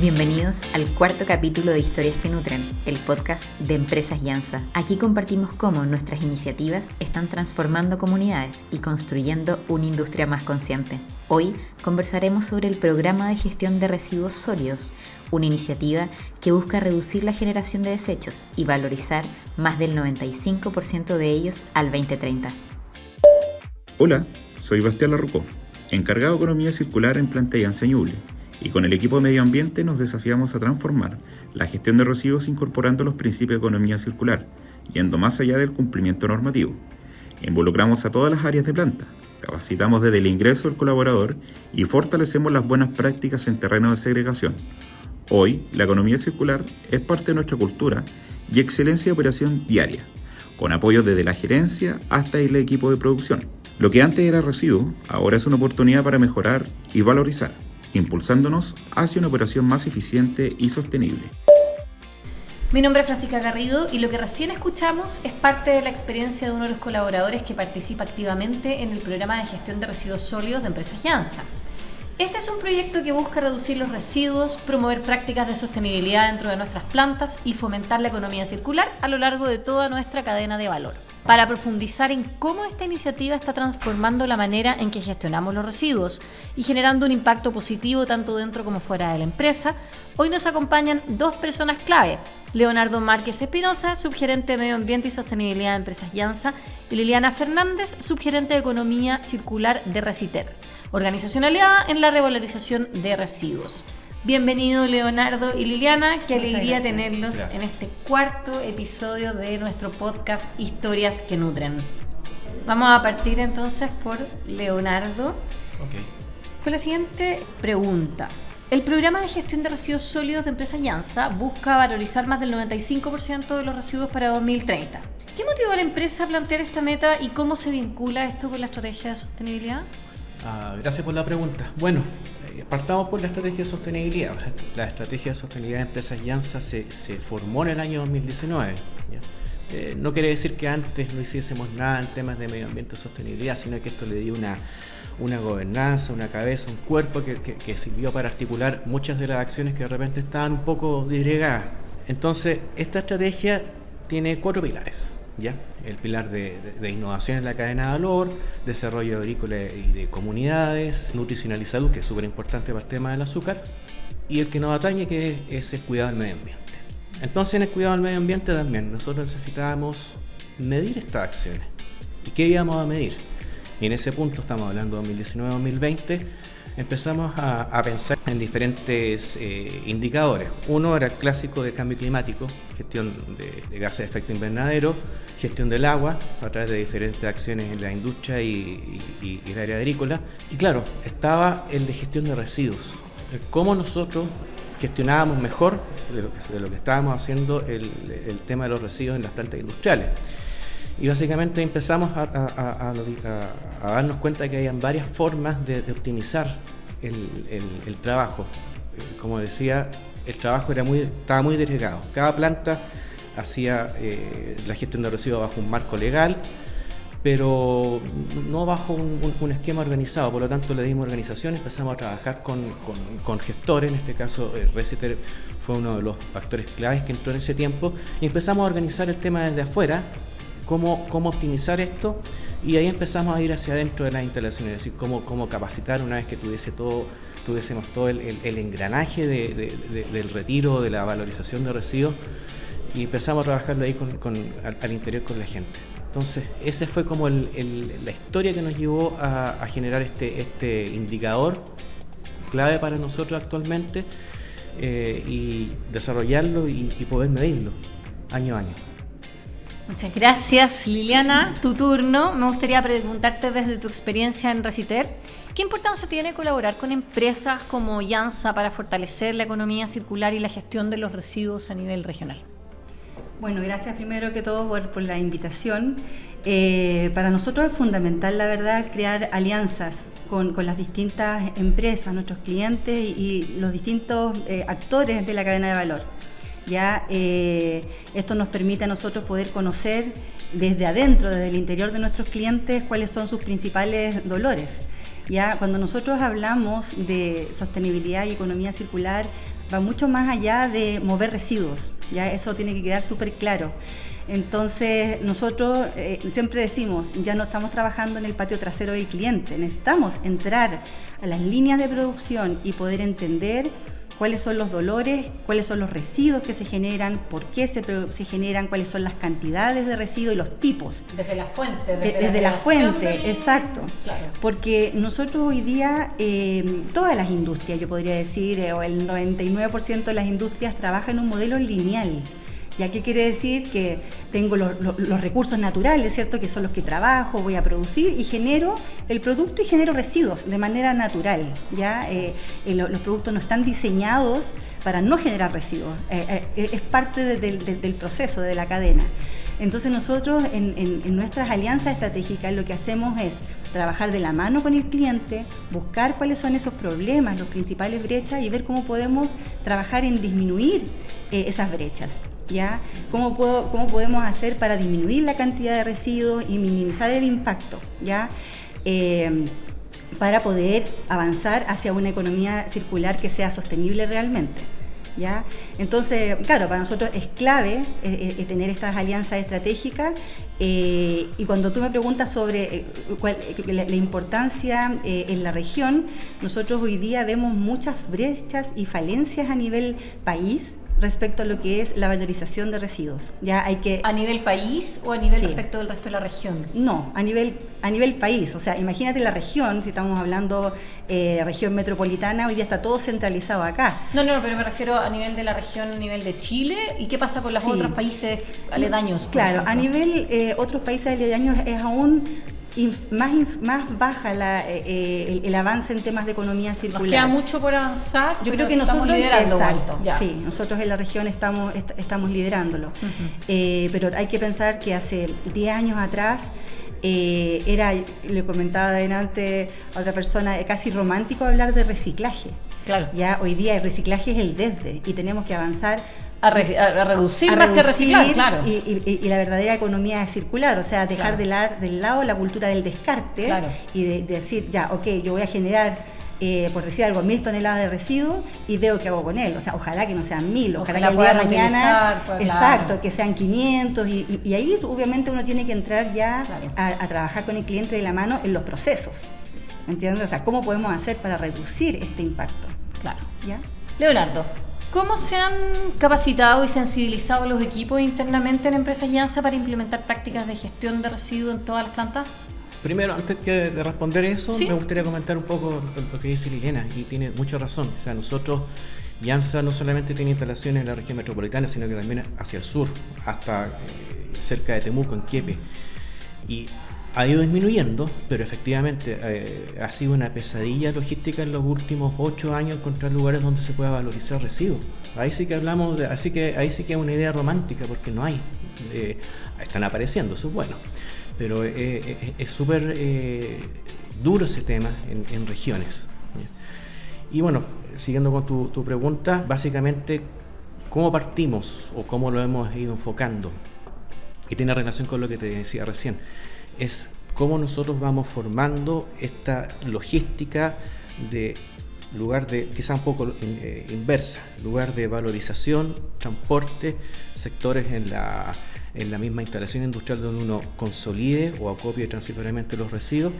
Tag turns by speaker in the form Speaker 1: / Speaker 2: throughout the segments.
Speaker 1: Bienvenidos al cuarto capítulo de Historias que Nutren, el podcast de Empresas Llanza. Aquí compartimos cómo nuestras iniciativas están transformando comunidades y construyendo una industria más consciente. Hoy conversaremos sobre el Programa de Gestión de Residuos Sólidos, una iniciativa que busca reducir la generación de desechos y valorizar más del 95% de ellos al 2030.
Speaker 2: Hola, soy Bastián Larrucó, encargado de Economía Circular en Planta Llanza Ñuble. Y con el equipo de Medio Ambiente nos desafiamos a transformar la gestión de residuos incorporando los principios de economía circular, yendo más allá del cumplimiento normativo. Involucramos a todas las áreas de planta, capacitamos desde el ingreso del colaborador y fortalecemos las buenas prácticas en terreno de segregación. Hoy, la economía circular es parte de nuestra cultura y excelencia de operación diaria, con apoyo desde la gerencia hasta el equipo de producción. Lo que antes era residuo, ahora es una oportunidad para mejorar y valorizar, impulsándonos hacia una operación más eficiente y sostenible.
Speaker 3: Mi nombre es Francisca Garrido y lo que recién escuchamos es parte de la experiencia de uno de los colaboradores que participa activamente en el programa de gestión de residuos sólidos de Empresas Llanza. Este es un proyecto que busca reducir los residuos, promover prácticas de sostenibilidad dentro de nuestras plantas y fomentar la economía circular a lo largo de toda nuestra cadena de valor. Para profundizar en cómo esta iniciativa está transformando la manera en que gestionamos los residuos y generando un impacto positivo tanto dentro como fuera de la empresa, hoy nos acompañan dos personas clave: Leonardo Márquez Espinosa, subgerente de Medio Ambiente y Sostenibilidad de Empresas Llanza, y Liliana Fernández, subgerente de Economía Circular de Reciter, organización aliada en la revalorización de residuos. Bienvenido Leonardo y Liliana, qué alegría tenerlos en este cuarto episodio de nuestro podcast Historias que Nutren. Vamos a partir entonces por Leonardo. Con la siguiente pregunta. El programa de gestión de residuos sólidos de Empresas Llanza busca valorizar más del 95% de los residuos para 2030. ¿Qué motivó a la empresa a plantear esta meta y cómo se vincula esto con la estrategia de sostenibilidad?
Speaker 4: Gracias por la pregunta. Bueno, partamos por la estrategia de sostenibilidad. La estrategia de sostenibilidad de Empresas Llanza se formó en el año 2019. ¿Ya? No quiere decir que antes no hiciésemos nada en temas de medio ambiente y sostenibilidad, sino que esto le dio una gobernanza, una cabeza, un cuerpo que sirvió para articular muchas de las acciones que de repente estaban un poco disgregadas. Entonces, esta estrategia tiene 4 pilares. ¿Ya? El pilar de innovación en la cadena de valor, desarrollo agrícola y de comunidades, nutricional y salud, que es súper importante para el tema del azúcar, y el que nos atañe, que es el cuidado del medio ambiente. Entonces, en el cuidado del medio ambiente también nosotros necesitábamos medir estas acciones. ¿Y qué íbamos a medir? Y en ese punto, estamos hablando de 2019-2020, empezamos a pensar en diferentes indicadores. Uno era el clásico de cambio climático, gestión de gases de efecto invernadero, gestión del agua a través de diferentes acciones en la industria y el área agrícola. Y claro, estaba el de gestión de residuos, cómo nosotros gestionábamos mejor de lo que estábamos haciendo el tema de los residuos en las plantas industriales. Y básicamente empezamos a darnos cuenta que había varias formas de optimizar el trabajo. Como decía, el trabajo estaba muy disgregado. Cada planta hacía la gestión de residuos bajo un marco legal, pero no bajo un esquema organizado. Por lo tanto, le dimos organización, empezamos a trabajar con gestores. En este caso, Reciter fue uno de los actores claves que entró en ese tiempo, y empezamos a organizar el tema desde afuera. Cómo optimizar esto, y ahí empezamos a ir hacia adentro de las instalaciones, es decir, cómo capacitar una vez que tuviésemos todo el engranaje del retiro, de la valorización de residuos, y empezamos a trabajarlo ahí al interior con la gente. Entonces, esa fue como la historia que nos llevó a generar este indicador clave para nosotros actualmente, y desarrollarlo y poder medirlo año a año.
Speaker 3: Muchas gracias, Liliana. Tu turno. Me gustaría preguntarte, desde tu experiencia en Reciter, ¿qué importancia tiene colaborar con empresas como Llanza para fortalecer la economía circular y la gestión de los residuos a nivel regional?
Speaker 5: Bueno, gracias primero que todo por la invitación. Para nosotros es fundamental, la verdad, crear alianzas con las distintas empresas, nuestros clientes y los distintos actores de la cadena de valor. Ya esto nos permite a nosotros poder conocer desde adentro, desde el interior de nuestros clientes, cuáles son sus principales dolores. Ya cuando nosotros hablamos de sostenibilidad y economía circular, va mucho más allá de mover residuos, ya eso tiene que quedar súper claro. Entonces nosotros siempre decimos, ya no estamos trabajando en el patio trasero del cliente, necesitamos entrar a las líneas de producción y poder entender cuáles son los dolores, cuáles son los residuos que se generan, por qué se generan, cuáles son las cantidades de residuos y los tipos.
Speaker 3: Desde la fuente.
Speaker 5: Desde la fuente, exacto. Claro. Porque nosotros hoy día, todas las industrias, yo podría decir, o el 99% de las industrias trabajan en un modelo lineal. ¿Ya qué quiere decir? Que tengo los recursos naturales, ¿cierto? Que son los que trabajo, voy a producir y genero el producto y genero residuos de manera natural, ¿ya? Los productos no están diseñados para no generar residuos, es parte del proceso, de la cadena. Entonces nosotros en nuestras alianzas estratégicas lo que hacemos es trabajar de la mano con el cliente, buscar cuáles son esos problemas, las principales brechas y ver cómo podemos trabajar en disminuir esas brechas. ¿Ya? ¿Cómo podemos hacer para disminuir la cantidad de residuos y minimizar el impacto? ¿Ya? Para poder avanzar hacia una economía circular que sea sostenible realmente. ¿Ya? Entonces, claro, para nosotros es clave tener estas alianzas estratégicas y cuando tú me preguntas sobre la importancia en la región, nosotros hoy día vemos muchas brechas y falencias a nivel país respecto a lo que es la valorización de residuos. Ya hay que
Speaker 3: ¿A nivel país o a nivel respecto del resto de la región?
Speaker 5: No, a nivel país. O sea, imagínate la región, si estamos hablando región metropolitana, hoy día está todo centralizado acá.
Speaker 3: No, pero me refiero a nivel de la región, a nivel de Chile. ¿Y qué pasa con los otros países aledaños?
Speaker 5: Claro, a nivel otros países aledaños es aún más baja el avance en temas de economía circular.
Speaker 3: Nos queda mucho por avanzar.
Speaker 5: Yo creo que nosotros
Speaker 3: liderando.
Speaker 5: Sí, nosotros en la región estamos liderándolo. Pero hay que pensar que hace 10 años atrás le comentaba adelante a otra persona, casi romántico hablar de reciclaje.
Speaker 3: Claro.
Speaker 5: Ya hoy día el reciclaje es el desde y tenemos que avanzar
Speaker 3: a reducir más que reciclar, claro.
Speaker 5: Y la verdadera economía circular, o sea, dejar del lado la cultura del descarte, claro, y de decir, ya, ok, yo voy a generar, por decir algo, 1000 toneladas de residuos y veo qué hago con él. O sea, ojalá que no sean 1000, ojalá que el día de mañana, pues, exacto, claro, que sean 500 y ahí obviamente uno tiene que entrar ya, claro, a trabajar con el cliente de la mano en los procesos, ¿entiendes? O sea, ¿cómo podemos hacer para reducir este impacto?
Speaker 3: Claro.
Speaker 5: ¿Ya?
Speaker 3: Leonardo, ¿cómo se han capacitado y sensibilizado los equipos internamente en Empresas Iansa para implementar prácticas de gestión de residuos en todas las plantas?
Speaker 4: Primero, antes de responder eso,
Speaker 3: ¿sí?,
Speaker 4: me gustaría comentar un poco lo que dice Liliana, y tiene mucha razón. O sea, nosotros, Iansa no solamente tiene instalaciones en la región metropolitana, sino que también hacia el sur, hasta cerca de Temuco, en Quiepe. Y ha ido disminuyendo, pero efectivamente ha sido una pesadilla logística en los últimos 8 años encontrar lugares donde se pueda valorizar residuos. Ahí sí que hablamos ahí sí que es una idea romántica, porque no hay. Están apareciendo, eso es bueno. Pero es súper duro ese tema en regiones. Y bueno, siguiendo con tu pregunta, básicamente, ¿cómo partimos o cómo lo hemos ido enfocando? Y tiene relación con lo que te decía recién. Es cómo nosotros vamos formando esta logística de lugar de, quizá un poco inversa, lugar de valorización, transporte, sectores en la misma instalación industrial donde uno consolide o acopie transitoriamente los residuos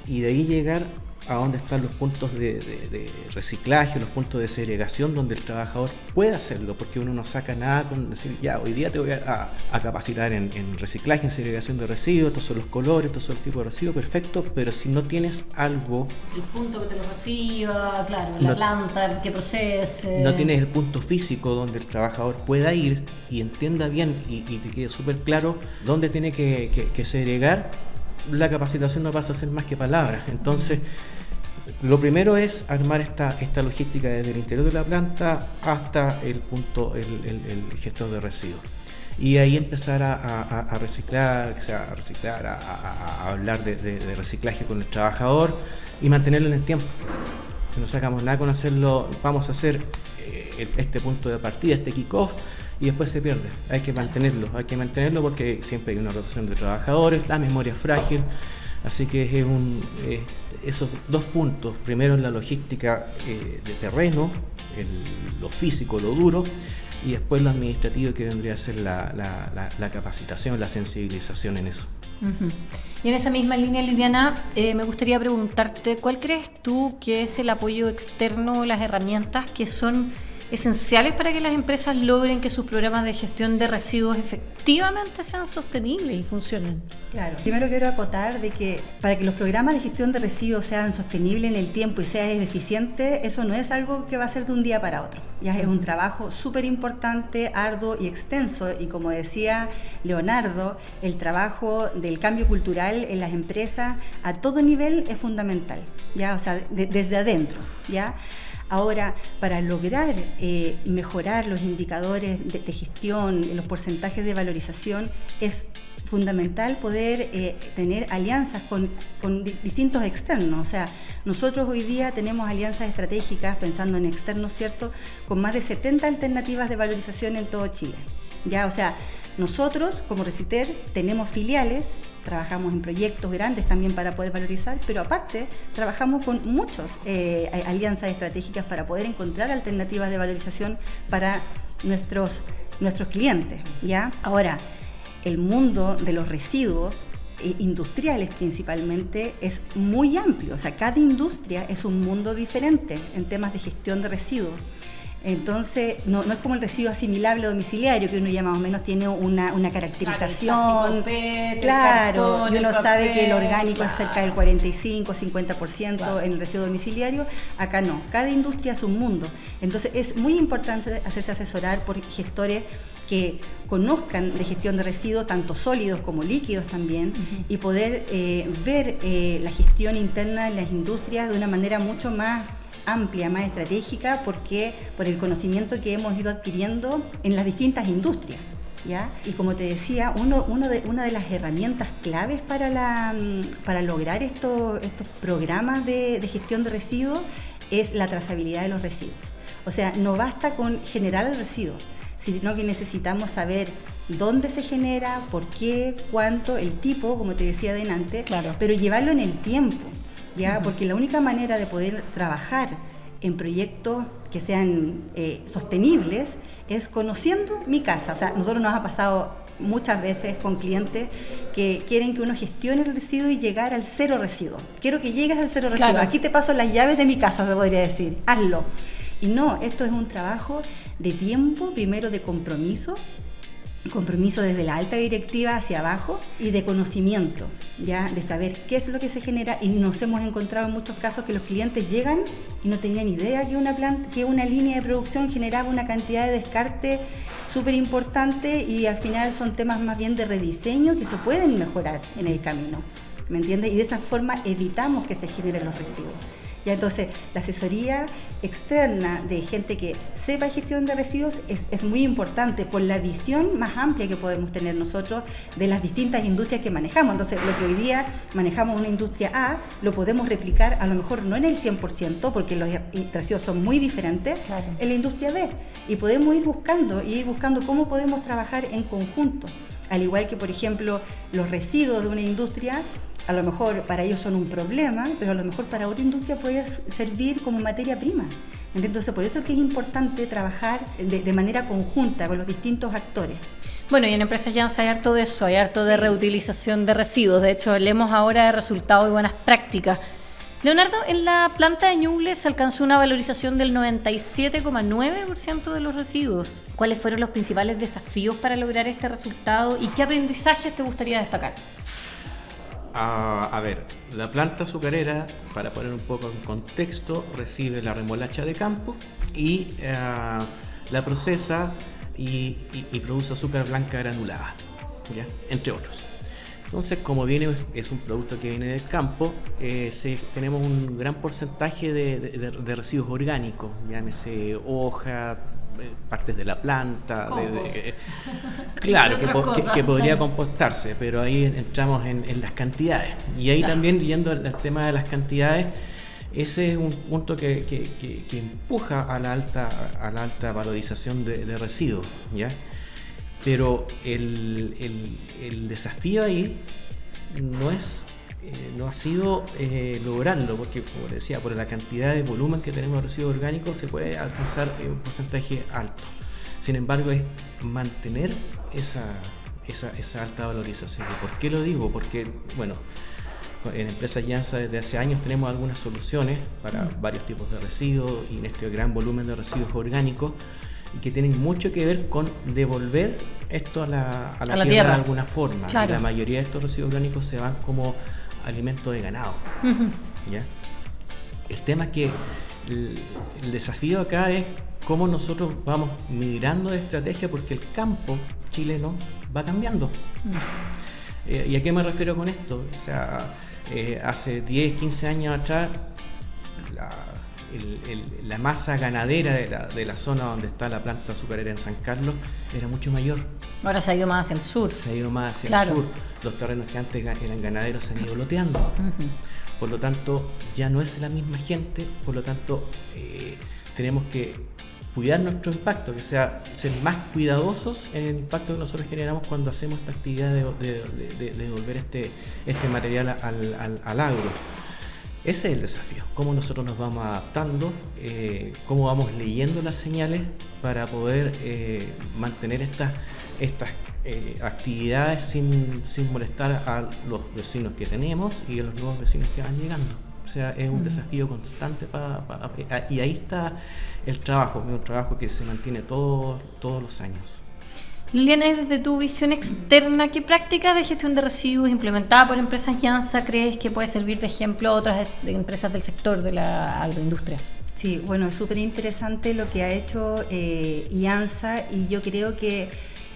Speaker 4: y de ahí llegar a donde están los puntos de reciclaje, los puntos de segregación donde el trabajador puede hacerlo, porque uno no saca nada con decir, ya, hoy día te voy a capacitar en reciclaje, en segregación de residuos, estos son los colores, estos son los tipos de residuos, perfecto, pero si no tienes algo...
Speaker 3: El punto que te lo reciba, claro, la planta que procese...
Speaker 4: No tienes el punto físico donde el trabajador pueda ir y entienda bien y te quede súper claro dónde tiene que segregar, la capacitación no pasa a ser más que palabras. Entonces, lo primero es armar esta logística desde el interior de la planta hasta el punto, el gestor de residuos. Y ahí empezar a reciclar, a hablar de reciclaje con el trabajador y mantenerlo en el tiempo. Si no sacamos nada con hacerlo, vamos a hacer este punto de partida, este kick-off, y después se pierde. Hay que mantenerlo porque siempre hay una rotación de trabajadores, la memoria es frágil, así que esos dos puntos, primero en la logística de terreno, lo físico, lo duro, y después lo administrativo, que vendría a ser la capacitación, la sensibilización en eso.
Speaker 3: Uh-huh. Y en esa misma línea, Liliana, me gustaría preguntarte, ¿cuál crees tú que es el apoyo externo, las herramientas que son esenciales para que las empresas logren que sus programas de gestión de residuos efectivamente sean sostenibles y funcionen?
Speaker 5: Claro, primero quiero acotar de que para que los programas de gestión de residuos sean sostenibles en el tiempo y sean eficientes, eso no es algo que va a ser de un día para otro. Ya es un trabajo súper importante, arduo y extenso, y como decía Leonardo, el trabajo del cambio cultural en las empresas a todo nivel es fundamental, ¿ya? O sea, desde adentro, ¿ya? Ahora, para lograr mejorar los indicadores de gestión, los porcentajes de valorización, es fundamental poder tener alianzas con distintos externos. O sea, nosotros hoy día tenemos alianzas estratégicas, pensando en externos, ¿cierto?, con más de 70 alternativas de valorización en todo Chile. ¿Ya? O sea, nosotros como Reciter tenemos filiales, trabajamos en proyectos grandes también para poder valorizar, pero aparte trabajamos con muchas alianzas estratégicas para poder encontrar alternativas de valorización para nuestros clientes, ¿ya? Ahora, el mundo de los residuos industriales principalmente es muy amplio, o sea, cada industria es un mundo diferente en temas de gestión de residuos. Entonces, no es como el residuo asimilable domiciliario, que uno ya más o menos tiene una caracterización. Claro, y uno sabe que el orgánico es cerca del 45-50% en el residuo domiciliario. Acá no, cada industria es un mundo. Entonces, es muy importante hacerse asesorar por gestores que conozcan de gestión de residuos, tanto sólidos como líquidos también, y poder ver la gestión interna en las industrias de una manera mucho más amplia, más estratégica, porque por el conocimiento que hemos ido adquiriendo en las distintas industrias, ¿ya? Y como te decía, una de las herramientas claves para lograr estos programas de gestión de residuos es la trazabilidad de los residuos. O sea, no basta con generar el residuo, sino que necesitamos saber dónde se genera, por qué, cuánto, el tipo, como te decía delante, claro, pero llevarlo en el tiempo, ¿ya? Porque la única manera de poder trabajar en proyectos que sean sostenibles es conociendo mi casa. O sea, nosotros nos ha pasado muchas veces con clientes que quieren que uno gestione el residuo y llegar al cero residuo. Quiero que llegues al cero residuo. Claro. Aquí te paso las llaves de mi casa, se podría decir. Hazlo. Y no, esto es un trabajo de tiempo, primero de compromiso desde la alta directiva hacia abajo, y de conocimiento, ya, de saber qué es lo que se genera. Y nos hemos encontrado en muchos casos que los clientes llegan y no tenían idea que una línea de producción generaba una cantidad de descarte súper importante, y al final son temas más bien de rediseño que se pueden mejorar en el camino, ¿me entiendes? Y de esa forma evitamos que se generen los residuos. Ya, entonces, la asesoría externa de gente que sepa gestión de residuos es muy importante por la visión más amplia que podemos tener nosotros de las distintas industrias que manejamos. Entonces, lo que hoy día manejamos en una industria A, lo podemos replicar, a lo mejor no en el 100%, porque los residuos son muy diferentes, claro, en la industria B. Y podemos ir buscando cómo podemos trabajar en conjunto. Al igual que, por ejemplo, los residuos de una industria, a lo mejor para ellos son un problema, pero a lo mejor para otra industria puede servir como materia prima. Entonces, por eso es que es importante trabajar de manera conjunta con los distintos actores.
Speaker 3: Bueno, y en Empresas Jansa hay harto de eso, hay harto de reutilización de residuos. De hecho, hablemos ahora de resultados y buenas prácticas. Leonardo, en la planta de Ñuble se alcanzó una valorización del 97,9% de los residuos. ¿Cuáles fueron los principales desafíos para lograr este resultado y qué aprendizajes te gustaría destacar?
Speaker 4: A ver, la planta azucarera, para poner un poco en contexto, recibe la remolacha de campo y la procesa y produce azúcar blanca granulada, ¿ya? Entre otros. Entonces, como es un producto que viene del campo, tenemos un gran porcentaje de residuos orgánicos, llámese hoja, partes de la planta, claro, que podría compostarse, pero ahí entramos en las cantidades. Y ahí también, yendo al tema de las cantidades, ese es un punto que empuja a la alta valorización de residuos, ¿ya? Pero el desafío ahí no es no ha sido lograrlo, porque como decía, por la cantidad de volumen que tenemos de residuos orgánicos se puede alcanzar un porcentaje alto. Sin embargo, es mantener esa alta valorización. ¿Y por qué lo digo? Porque, bueno, en Empresas Llanza desde hace años tenemos algunas soluciones para varios tipos de residuos y en este gran volumen de residuos orgánicos, y que tienen mucho que ver con devolver esto a la tierra de alguna forma.
Speaker 3: Claro.
Speaker 4: Y la mayoría de estos residuos orgánicos se van como alimento de ganado. ¿Ya? El tema es que el desafío acá es cómo nosotros vamos migrando de estrategia, porque el campo chileno va cambiando. ¿Y a qué me refiero con esto? O sea, hace 10, 15 años atrás la masa ganadera de la zona donde está la planta azucarera en San Carlos era mucho mayor.
Speaker 3: Ahora se ha ido más hacia el sur.
Speaker 4: Se ha ido más hacia el sur. Los terrenos que antes eran ganaderos se han ido loteando. Por lo tanto, ya no es la misma gente. Por lo tanto, tenemos que cuidar nuestro impacto, que sea ser más cuidadosos en el impacto que nosotros generamos cuando hacemos esta actividad de devolver este material al agro. Ese es el desafío, cómo nosotros nos vamos adaptando, cómo vamos leyendo las señales para poder mantener estas actividades sin molestar a los vecinos que tenemos y a los nuevos vecinos que van llegando. O sea, es un desafío constante y ahí está el trabajo, un trabajo que se mantiene todos los años.
Speaker 3: Liliana, desde tu visión externa, ¿qué práctica de gestión de residuos implementada por Empresas Llanza crees que puede servir de ejemplo a otras empresas del sector de la agroindustria?
Speaker 5: Sí, bueno, es súper interesante lo que ha hecho Llanza, y yo creo que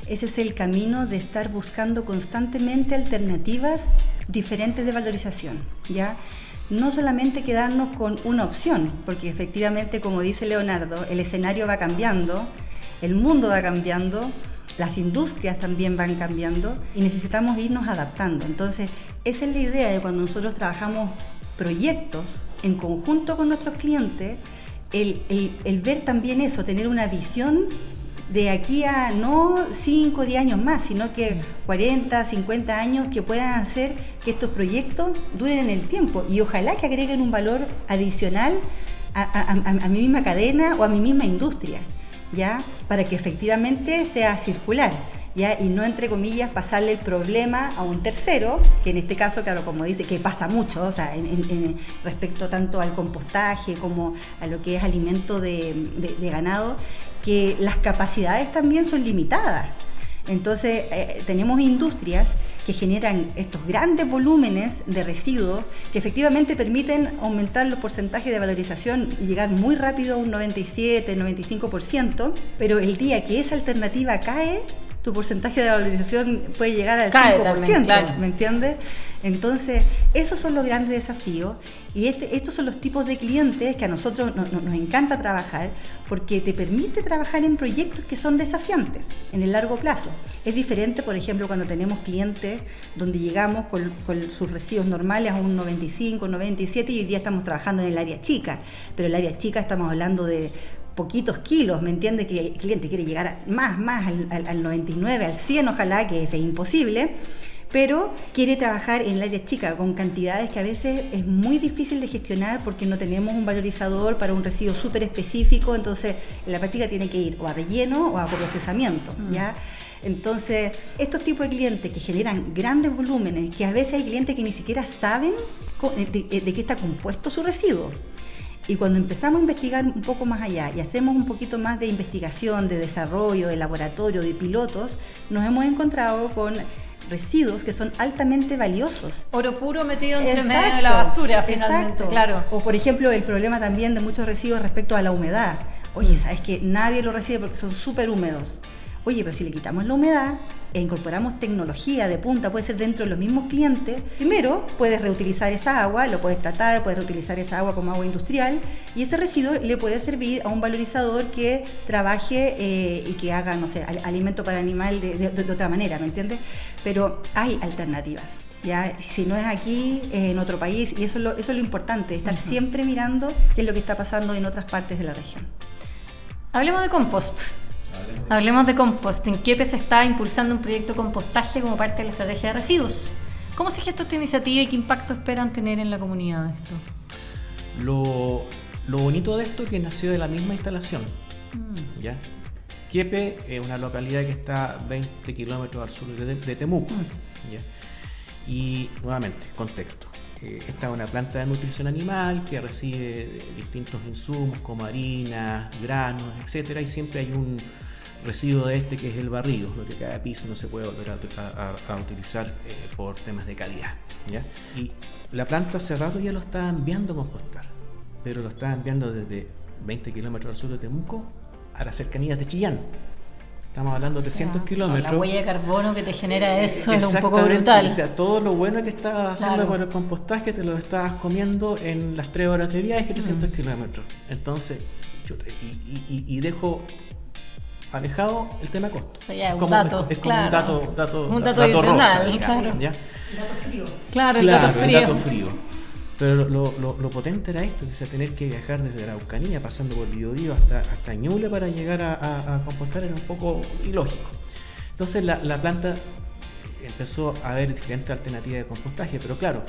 Speaker 5: ese es el camino de estar buscando constantemente alternativas diferentes de valorización, ¿ya? No solamente quedarnos con una opción, porque efectivamente, como dice Leonardo, el escenario va cambiando, el mundo va cambiando, las industrias también van cambiando y necesitamos irnos adaptando. Entonces, esa es la idea de cuando nosotros trabajamos proyectos en conjunto con nuestros clientes, el ver también eso, tener una visión de aquí a no 5 o 10 años más, sino que 40, 50 años que puedan hacer que estos proyectos duren en el tiempo y ojalá que agreguen un valor adicional a mi misma cadena o a mi misma industria, ¿ya? Para que efectivamente sea circular, ¿ya? Y no, entre comillas, pasarle el problema a un tercero, que en este caso, claro, como dice, que pasa mucho, o sea, respecto tanto al compostaje como a lo que es alimento de ganado, que las capacidades también son limitadas. Entonces, tenemos industrias que generan estos grandes volúmenes de residuos que efectivamente permiten aumentar los porcentajes de valorización y llegar muy rápido a un 97, 95%, pero el día que esa alternativa cae, tu porcentaje de valorización puede llegar al 5%, también, claro. ¿Me entiendes? Entonces, esos son los grandes desafíos y estos son los tipos de clientes que a nosotros nos encanta trabajar, porque te permite trabajar en proyectos que son desafiantes en el largo plazo. Es diferente, por ejemplo, cuando tenemos clientes donde llegamos con sus residuos normales a un 95, 97 y hoy día estamos trabajando en el área chica, pero el área chica estamos hablando de poquitos kilos, ¿me entiende? Que el cliente quiere llegar más al 99, al 100, ojalá, que es imposible, pero quiere trabajar en el área chica con cantidades que a veces es muy difícil de gestionar porque no tenemos un valorizador para un residuo súper específico, entonces en la práctica tiene que ir o a relleno o a procesamiento, ¿ya? Entonces, estos tipos de clientes que generan grandes volúmenes, que a veces hay clientes que ni siquiera saben de qué está compuesto su residuo. Y cuando empezamos a investigar un poco más allá y hacemos un poquito más de investigación, de desarrollo, de laboratorio, de pilotos, nos hemos encontrado con residuos que son altamente valiosos.
Speaker 3: Oro puro metido entre medio de la basura, finalmente.
Speaker 5: Exacto.
Speaker 3: Claro.
Speaker 5: O, por ejemplo, el problema también de muchos residuos respecto a la humedad. Oye, ¿sabes qué? Nadie lo recibe porque son súper húmedos. Oye, pero si le quitamos la humedad e incorporamos tecnología de punta, puede ser dentro de los mismos clientes, primero puedes reutilizar esa agua, lo puedes tratar, puedes reutilizar esa agua como agua industrial y ese residuo le puede servir a un valorizador que trabaje y que haga, no sé, alimento para animal de otra manera, ¿me entiendes? Pero hay alternativas. Ya, si no es aquí, es en otro país, y eso es lo importante, estar siempre mirando qué es lo que está pasando en otras partes de la región.
Speaker 3: Hablemos de compost. Hablemos de compost. ¿En qué se está impulsando un proyecto de compostaje como parte de la estrategia de residuos? ¿Cómo se gesta esta iniciativa y qué impacto esperan tener en la comunidad de esto?
Speaker 4: Lo bonito de esto es que nació de la misma instalación. ¿Ya? Quiepe es una localidad que está 20 kilómetros al sur de Temuco. ¿Ya? Y nuevamente, contexto. Esta es una planta de nutrición animal que recibe distintos insumos como harina, granos, etcétera, y siempre hay un residuo de que es el barrido, lo que cae a piso no se puede volver a utilizar por temas de calidad, ¿ya? Y la planta hace rato ya lo está enviando a compostar, pero lo está enviando desde 20 kilómetros al sur de Temuco a las cercanías de Chillán. Estamos hablando de 300 kilómetros.
Speaker 3: La huella de carbono que te genera eso es un poco brutal.
Speaker 4: O sea, todo lo bueno que estás haciendo por el compostaje te lo estás comiendo en las 3 horas de viaje, 300 kilómetros. Entonces, y dejo alejado el tema costo.
Speaker 3: O sea, ya,
Speaker 4: es como un dato
Speaker 3: adicional,
Speaker 4: rosa,
Speaker 3: claro.
Speaker 4: ¿ya?
Speaker 5: El dato frío.
Speaker 3: Claro, el dato
Speaker 4: frío. Pero lo potente era esto, que se tener que viajar desde la Araucanía, pasando por Biobío hasta Ñuble para llegar a compostar, era un poco ilógico. Entonces la planta empezó a haber diferentes alternativas de compostaje, pero claro,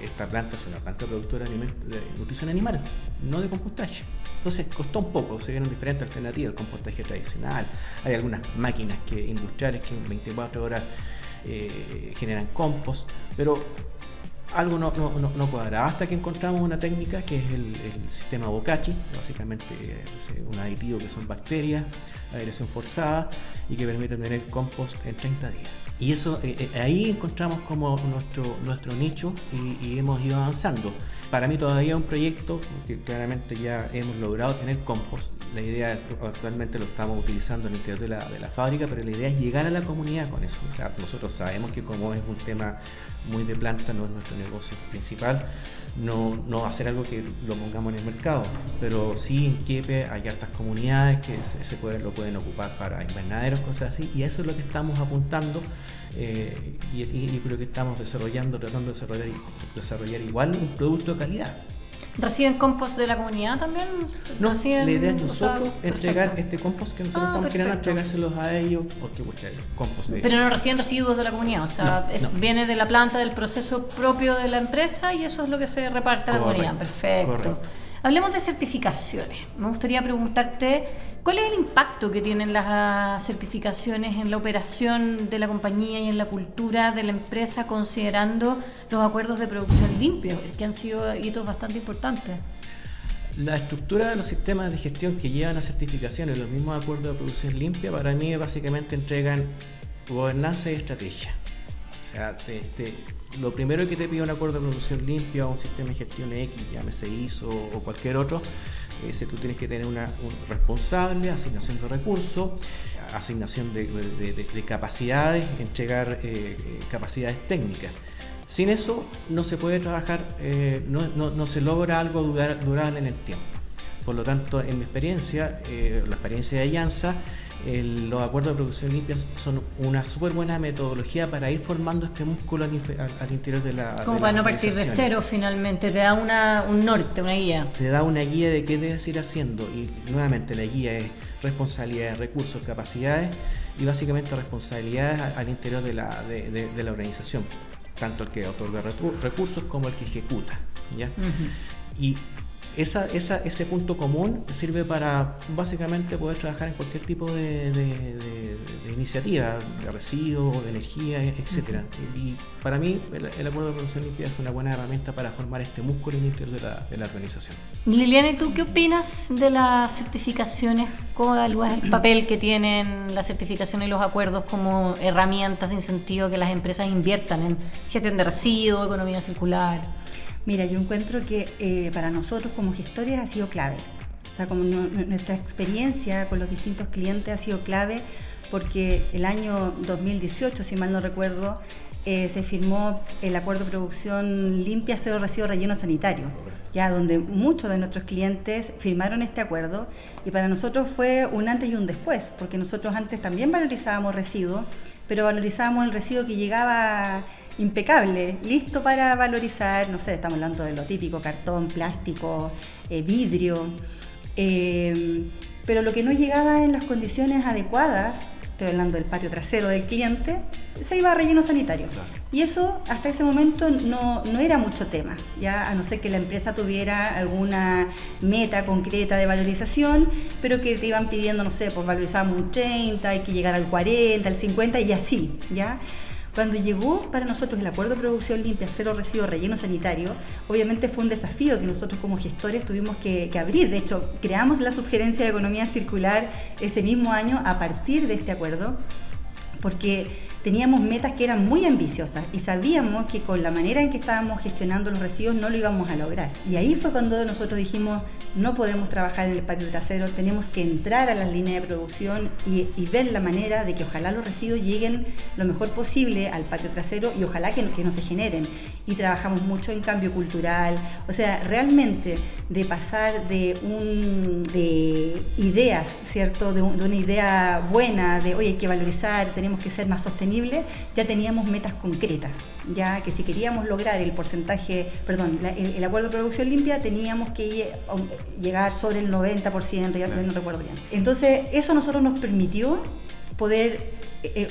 Speaker 4: esta planta es una planta productora de nutrición animal, no de compostaje. Entonces costó un poco, se dieron diferentes alternativas, el compostaje tradicional, hay algunas máquinas industriales que en 24 horas generan compost, pero algo no cuadraba, hasta que encontramos una técnica que es el sistema Boccacci, básicamente es un aditivo que son bacterias, aireación forzada y que permiten tener compost en 30 días. Y eso, ahí encontramos como nuestro nicho y hemos ido avanzando. Para mí todavía es un proyecto que claramente ya hemos logrado tener compost. La idea actualmente lo estamos utilizando en el interior de la fábrica, pero la idea es llegar a la comunidad con eso. O sea, nosotros sabemos que como es un tema muy de planta, no es nuestro negocio principal, no va a ser algo que lo pongamos en el mercado, pero sí en Quiepe hay hartas comunidades que lo pueden ocupar para invernaderos, cosas así, y eso es lo que estamos apuntando, y creo que estamos tratando de desarrollar igual un producto de calidad.
Speaker 3: ¿Reciben compost de la comunidad también?
Speaker 4: No, la idea es nosotros entregar
Speaker 3: perfecto.
Speaker 4: este compost que nosotros estamos queriendo entregárselos a ellos, porque compost de...
Speaker 3: Pero no reciben residuos de la comunidad, o sea, viene de la planta, del proceso propio de la empresa y eso es lo que se reparte a la comunidad. Perfecto.
Speaker 4: Correcto.
Speaker 3: Hablemos de certificaciones. Me gustaría preguntarte, ¿cuál es el impacto que tienen las certificaciones en la operación de la compañía y en la cultura de la empresa, considerando los acuerdos de producción limpios, que han sido hitos bastante importantes?
Speaker 4: La estructura de los sistemas de gestión que llevan a certificaciones, los mismos acuerdos de producción limpia, para mí básicamente entregan gobernanza y estrategia. O sea, lo primero que te pide un acuerdo de producción limpia o un sistema de gestión X, llámese ISO o cualquier otro, tú tienes que tener un responsable, asignación de recursos, asignación de capacidades, entregar capacidades técnicas. Sin eso no se puede trabajar, no se logra algo durable en el tiempo. Por lo tanto, en mi experiencia, la experiencia de Alianza, los acuerdos de producción limpia son una súper buena metodología para ir formando este músculo al interior de la
Speaker 3: Como para no partir de cero finalmente, te da un norte, una guía.
Speaker 4: Te da una guía de qué debes ir haciendo y nuevamente la guía es responsabilidades, recursos, capacidades y básicamente responsabilidades al interior de la organización, tanto el que otorga recursos como el que ejecuta, ¿ya? Uh-huh. Y ese punto común sirve para básicamente poder trabajar en cualquier tipo de iniciativa, de residuos, de energía, etcétera. Y para mí el acuerdo de producción limpia es una buena herramienta para formar este músculo interior de la organización.
Speaker 3: Liliana, ¿y tú qué opinas de las certificaciones? ¿Cómo evalúas el papel que tienen las certificaciones y los acuerdos como herramientas de incentivo que las empresas inviertan en gestión de residuos, economía circular?
Speaker 5: Mira, yo encuentro que para nosotros como gestores ha sido clave. O sea, como nuestra experiencia con los distintos clientes ha sido clave porque el año 2018, si mal no recuerdo, se firmó el acuerdo de producción limpia, cero residuos relleno sanitario, ya donde muchos de nuestros clientes firmaron este acuerdo y para nosotros fue un antes y un después, porque nosotros antes también valorizábamos residuos, pero valorizábamos el residuo que llegaba impecable, listo para valorizar, no sé, estamos hablando de lo típico, cartón, plástico, vidrio, pero lo que no llegaba en las condiciones adecuadas estoy hablando del patio trasero del cliente, se iba a relleno sanitario.
Speaker 4: Claro.
Speaker 5: Y eso hasta ese momento no era mucho tema, ya a no ser que la empresa tuviera alguna meta concreta de valorización, pero que te iban pidiendo, no sé, pues valorizábamos un 30, hay que llegar al 40, al 50 y así, ¿ya? Cuando llegó para nosotros el acuerdo de producción limpia, cero residuo, relleno sanitario, obviamente fue un desafío que nosotros como gestores tuvimos que abrir. De hecho, creamos la subgerencia de economía circular ese mismo año a partir de este acuerdo, porque teníamos metas que eran muy ambiciosas y sabíamos que con la manera en que estábamos gestionando los residuos no lo íbamos a lograr. Y ahí fue cuando nosotros dijimos, no podemos trabajar en el patio trasero, tenemos que entrar a las líneas de producción y ver la manera de que ojalá los residuos lleguen lo mejor posible al patio trasero y ojalá que no se generen. Y trabajamos mucho en cambio cultural, o sea, realmente de pasar de ideas, ¿cierto? De una idea buena, de oye, hay que valorizar, tenemos que ser más sostenibles, ya teníamos metas concretas, ya que si queríamos lograr el porcentaje, el acuerdo de producción limpia, teníamos que llegar sobre el 90%, ya no recuerdo bien. Entonces, eso a nosotros nos permitió poder,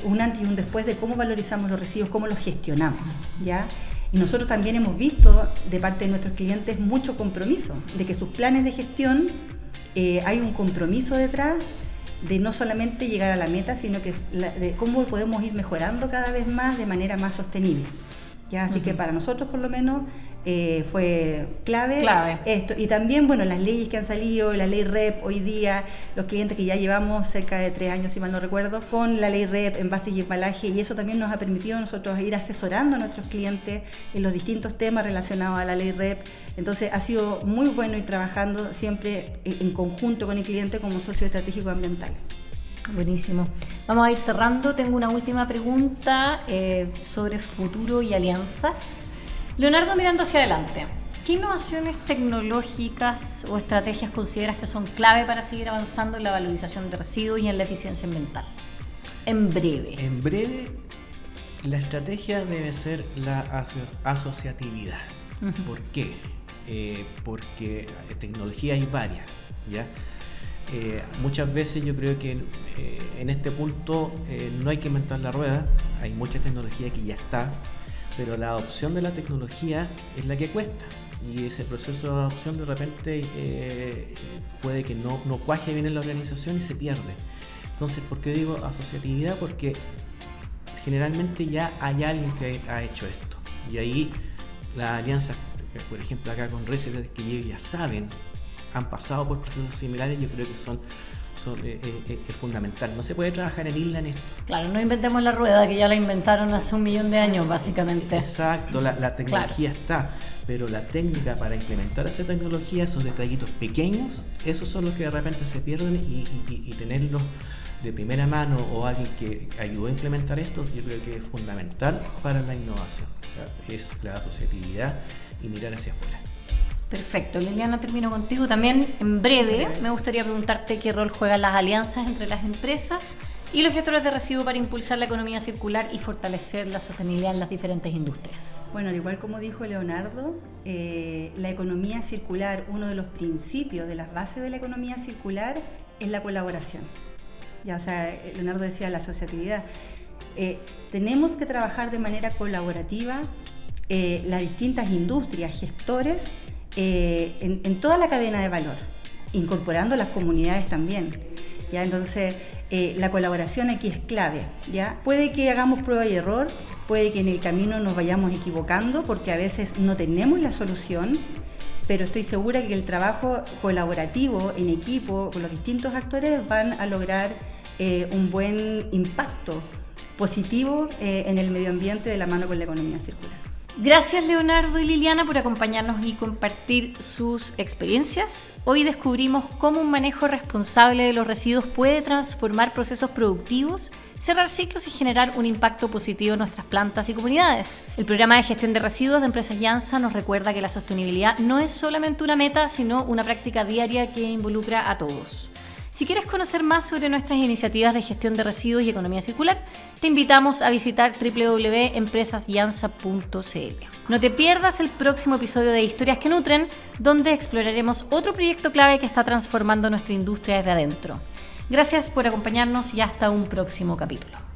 Speaker 5: un antes y un después de cómo valorizamos los residuos, cómo los gestionamos, ¿ya? Y nosotros también hemos visto de parte de nuestros clientes mucho compromiso, de que sus planes de gestión, hay un compromiso detrás, de no solamente llegar a la meta, sino que de cómo podemos ir mejorando cada vez más de manera más sostenible. ¿Ya? Así que para nosotros, por lo menos, fue clave esto. Y también, bueno, las leyes que han salido, la ley REP hoy día, los clientes que ya llevamos cerca de 3 años, si mal no recuerdo, con la ley REP, envases y embalaje, y eso también nos ha permitido a nosotros ir asesorando a nuestros clientes en los distintos temas relacionados a la ley REP. Entonces ha sido muy bueno ir trabajando siempre en conjunto con el cliente como socio estratégico ambiental.
Speaker 3: Buenísimo. Vamos a ir cerrando. Tengo una última pregunta sobre futuro y alianzas. Leonardo, mirando hacia adelante, ¿qué innovaciones tecnológicas o estrategias consideras que son clave para seguir avanzando en la valorización de residuos y en la eficiencia ambiental? En breve.
Speaker 4: En breve, la estrategia debe ser la asociatividad. Uh-huh. ¿Por qué? Porque tecnología hay varias, ¿ya? Muchas veces yo creo que en este punto no hay que inventar la rueda, hay mucha tecnología que ya está, pero la adopción de la tecnología es la que cuesta, y ese proceso de adopción de repente puede que no cuaje bien en la organización y se pierde. Entonces, ¿por qué digo asociatividad? Porque generalmente ya hay alguien que ha hecho esto, y ahí las alianzas, por ejemplo acá con Reset, que ya saben, han pasado por procesos similares, yo creo que es fundamental. No se puede trabajar en isla en esto.
Speaker 3: Claro, no inventemos la rueda, que ya la inventaron hace 1.000.000 de años, básicamente.
Speaker 4: Exacto, la tecnología está, pero la técnica para implementar esa tecnología, esos detallitos pequeños, esos son los que de repente se pierden, y tenerlos de primera mano o alguien que ayudó a implementar esto, yo creo que es fundamental para la innovación. O sea, es la asociatividad y mirar hacia afuera.
Speaker 3: Perfecto. Liliana, termino contigo también. En breve, me gustaría preguntarte qué rol juegan las alianzas entre las empresas y los gestores de residuos para impulsar la economía circular y fortalecer la sostenibilidad en las diferentes industrias.
Speaker 5: Bueno, al igual como dijo Leonardo, la economía circular, uno de los principios, de las bases de la economía circular, es la colaboración. Ya, o sea, Leonardo decía la asociatividad. Tenemos que trabajar de manera colaborativa, las distintas industrias, gestores, en toda la cadena de valor, incorporando las comunidades también, ¿ya? Entonces, la colaboración aquí es clave, ¿ya? Puede que hagamos prueba y error, puede que en el camino nos vayamos equivocando, porque a veces no tenemos la solución, pero estoy segura que el trabajo colaborativo en equipo con los distintos actores van a lograr un buen impacto positivo en el medio ambiente de la mano con la economía circular.
Speaker 3: Gracias, Leonardo y Liliana, por acompañarnos y compartir sus experiencias. Hoy descubrimos cómo un manejo responsable de los residuos puede transformar procesos productivos, cerrar ciclos y generar un impacto positivo en nuestras plantas y comunidades. El programa de gestión de residuos de Empresas Llanza nos recuerda que la sostenibilidad no es solamente una meta, sino una práctica diaria que involucra a todos. Si quieres conocer más sobre nuestras iniciativas de gestión de residuos y economía circular, te invitamos a visitar www.empresasllanza.cl. No te pierdas el próximo episodio de Historias que Nutren, donde exploraremos otro proyecto clave que está transformando nuestra industria desde adentro. Gracias por acompañarnos y hasta un próximo capítulo.